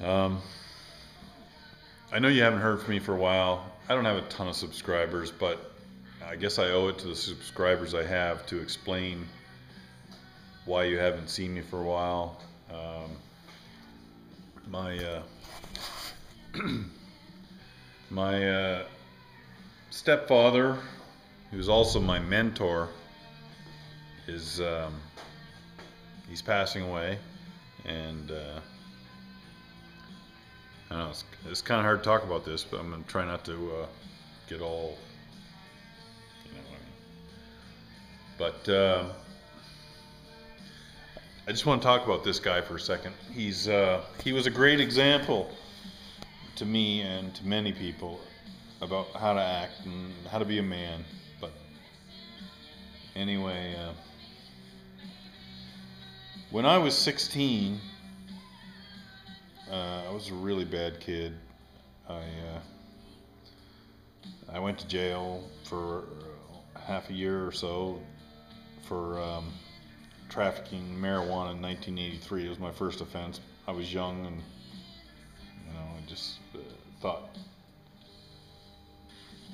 Um, I know you haven't heard from me for a while. I don't have a ton of subscribers, but I guess I owe it to the subscribers I have to explain why you haven't seen me for a while. My my stepfather, who's also my mentor, is he's passing away, and I know it's kind of hard to talk about this, but I'm gonna try not to get all, you know what I mean. But I just want to talk about this guy for a second. He was a great example to me and to many people about how to act and how to be a man. But anyway, when I was 16, I was a really bad kid. I went to jail for half a year or so for trafficking marijuana in 1983. It was my first offense. I was young, and I just thought,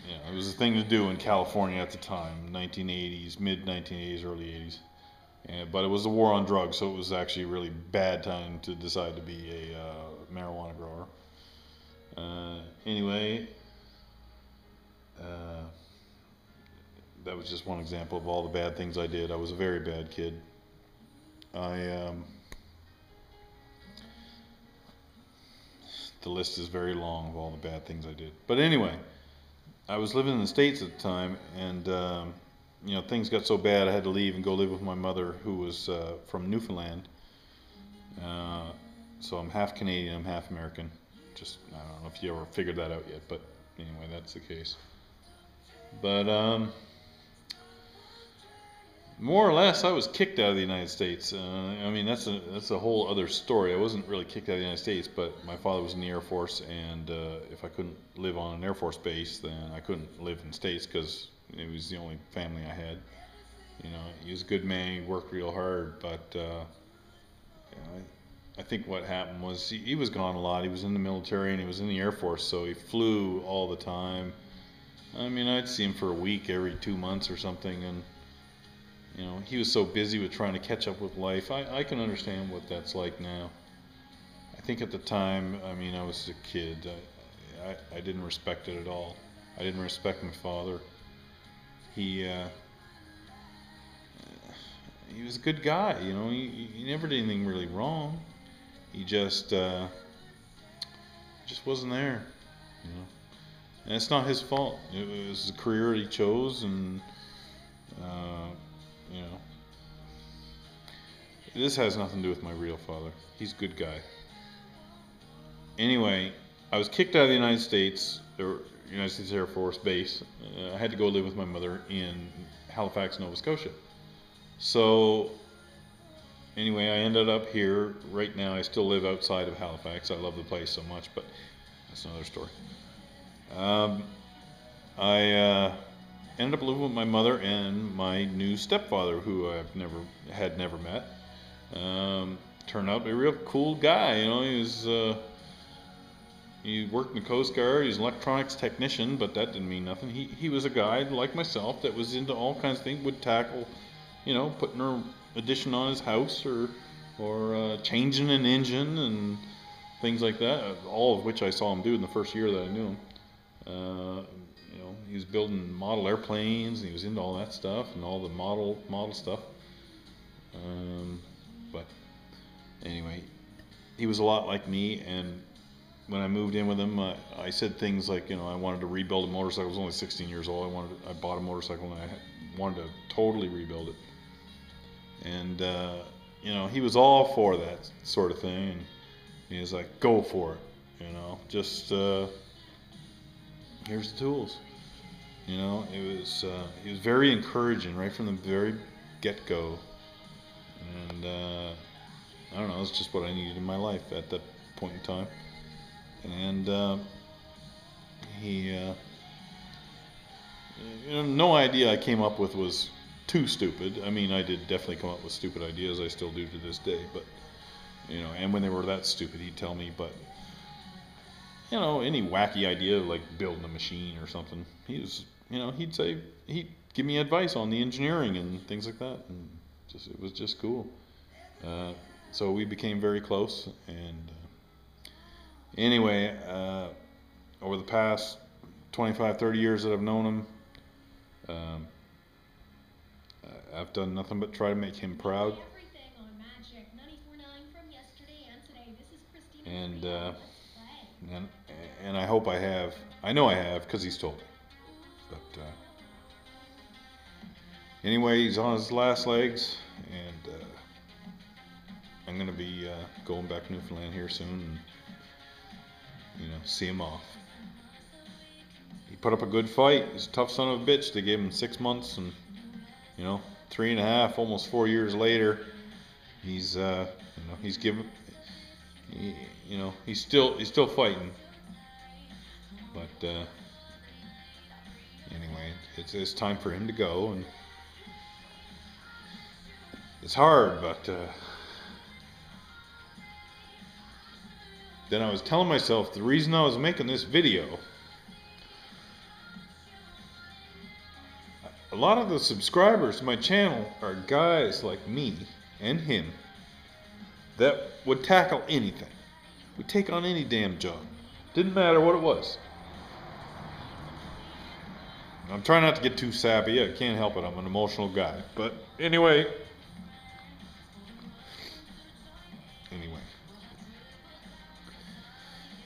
it was a thing to do in California at the time, 1980s, mid 1980s, early 80s. But it was a war on drugs, so it was actually a really bad time to decide to be a marijuana grower. Anyway, that was just one example of all the bad things I did. I was a very bad kid. The list is very long of all the bad things I did. But anyway, I was living in the States at the time, and things got so bad I had to leave and go live with my mother, who was from Newfoundland. So I'm half Canadian, I'm half American. I don't know if you ever figured that out yet, but anyway, that's the case. But more or less, I was kicked out of the United States. That's a whole other story. I wasn't really kicked out of the United States, but my father was in the Air Force, and if I couldn't live on an Air Force base, then I couldn't live in the States because it was the only family I had. He was a good man. He worked real hard, but I think what happened was he was gone a lot. He was in the military and he was in the Air Force, so he flew all the time. I'd see him for a week every 2 months or something, and he was so busy with trying to catch up with life. I can understand what that's like now. I think at the time, I was a kid. I didn't respect it at all. I didn't respect my father. He was a good guy, he never did anything really wrong. He just wasn't there, And it's not his fault. It was the career he chose, and you know, this has nothing to do with my real father. He's a good guy. Anyway, I was kicked out of the United States, or United States Air Force Base. I had to go live with my mother in Halifax, Nova Scotia. So anyway, I ended up here. Right now, I still live outside of Halifax. I love the place so much, but that's another story. I ended up living with my mother and my new stepfather, who had never met. Turned out to be a real cool guy. He worked in the Coast Guard. He's an electronics technician, but that didn't mean nothing. He was a guy like myself that was into all kinds of things. Would tackle, putting an addition on his house or changing an engine and things like that. All of which I saw him do in the first year that I knew him. He was building model airplanes, and he was into all that stuff and all the model stuff. But anyway, he was a lot like me, and when I moved in with him, I said things like, I wanted to rebuild a motorcycle. I was only 16 years old. I bought a motorcycle, and I wanted to totally rebuild it. And he was all for that sort of thing, and he was like, "Go for it, just here's the tools." It was very encouraging right from the very get-go, and I don't know, it's just what I needed in my life at that point in time. And he, no idea I came up with was too stupid. I did definitely come up with stupid ideas. I still do to this day, but You know, and when they were that stupid, he'd tell me. But you know, any wacky idea like building a machine or something, he was, you know, he'd give me advice on the engineering and things like that, and it was just cool. So we became very close, and anyway, over the past 25, 30 years that I've known him, um, I've done nothing but try to make him proud. And and and I hope I have. I know I have because he's told me. But anyway, he's on his last legs, and I'm gonna be going back to Newfoundland here soon, and you know, see him off. He put up a good fight. He's a tough son of a bitch. They gave him 6 months, and you know, 3.5, almost 4 years later, he's you know, he's given. You know, he's still fighting. But anyway, it's time for him to go, and it's hard. But then I was telling myself the reason I was making this video. A lot of the subscribers to my channel are guys like me and him that would tackle anything, would take on any damn job. Didn't matter what it was. I'm trying not to get too sappy. I can't help it. I'm an emotional guy. But anyway.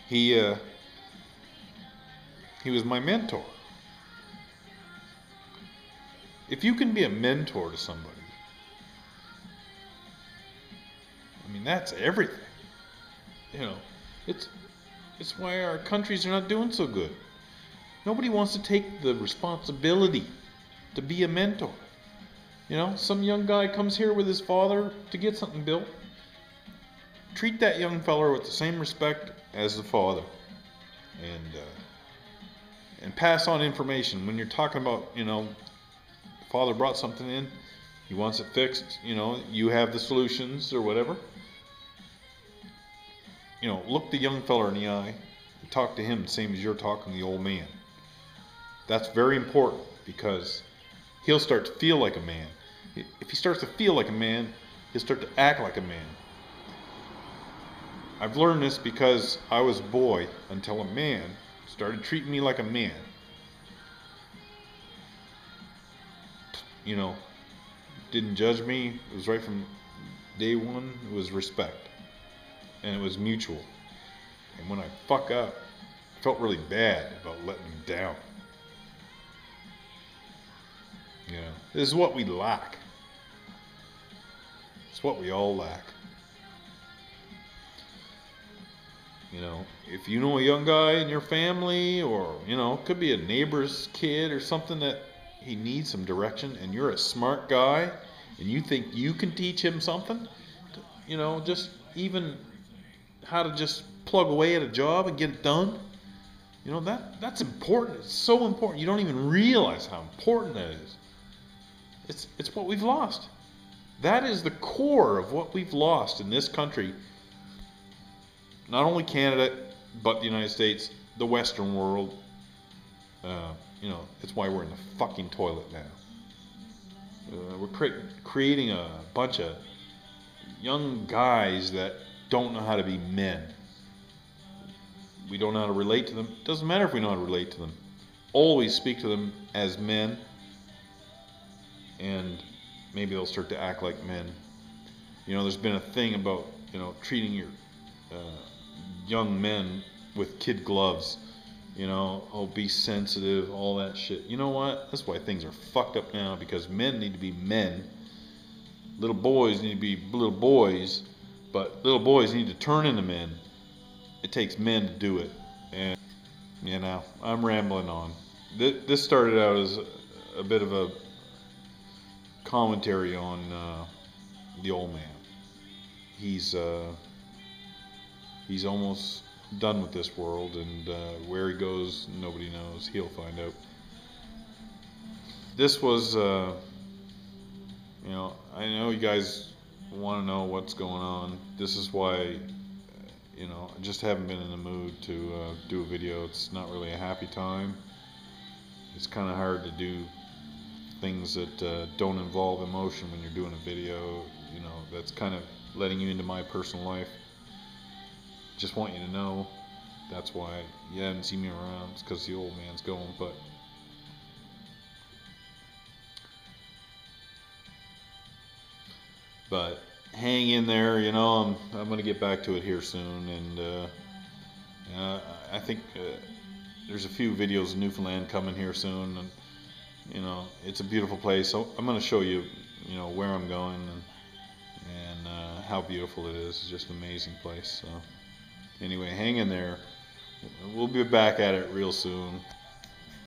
He was my mentor. If you can be a mentor to somebody, I mean, that's everything. You know, it's why our countries are not doing so good. Nobody wants to take the responsibility to be a mentor. You know, some young guy comes here with his father to get something built. Treat that young feller with the same respect as the father, and pass on information. When you're talking about, you know, father brought something in, he wants it fixed, you know, you have the solutions or whatever. You know, look the young feller in the eye and talk to him the same as you're talking to the old man. That's very important, because he'll start to feel like a man. If he starts to feel like a man, he'll start to act like a man. I've learned this because I was a boy until a man started treating me like a man. You know, didn't judge me. It was right from day one. It was respect, and it was mutual. And when I fuck up, I felt really bad about letting him down. You know, this is what we lack. It's what we all lack. You know, if you know a young guy in your family, or, you know, it could be a neighbor's kid or something, that he needs some direction, and you're a smart guy, and you think you can teach him something, you know, just even how to just plug away at a job and get it done, you know, that's important. It's so important. You don't even realize how important that is. It's what we've lost. That is the core of what we've lost in this country. Not only Canada, but the United States, the Western world. You know, it's why we're in the fucking toilet now. We're creating a bunch of young guys that don't know how to be men. We don't know how to relate to them. It doesn't matter if we know how to relate to them. Always speak to them as men, and maybe they'll start to act like men. You know, there's been a thing about, you know, treating your young men with kid gloves. You know, oh, be sensitive, all that shit. You know what? That's why things are fucked up now, because men need to be men. Little boys need to be little boys, but little boys need to turn into men. It takes men to do it. And, you know, I'm rambling on. This started out as a bit of a commentary on the old man. He's almost done with this world, and where he goes, nobody knows. He'll find out. This was, you know, I know you guys want to know what's going on. This is why, you know, I just haven't been in the mood to do a video. It's not really a happy time. It's kind of hard to do things that don't involve emotion when you're doing a video. You know, that's kind of letting you into my personal life. Just want you to know. That's why you haven't seen me around. It's because the old man's going. But hang in there. You know, I'm gonna get back to it here soon, and I think there's a few videos of Newfoundland coming here soon, and you know, it's a beautiful place. So I'm gonna show you, you know, where I'm going and how beautiful it is. It's just an amazing place. So anyway, hang in there. We'll be back at it real soon.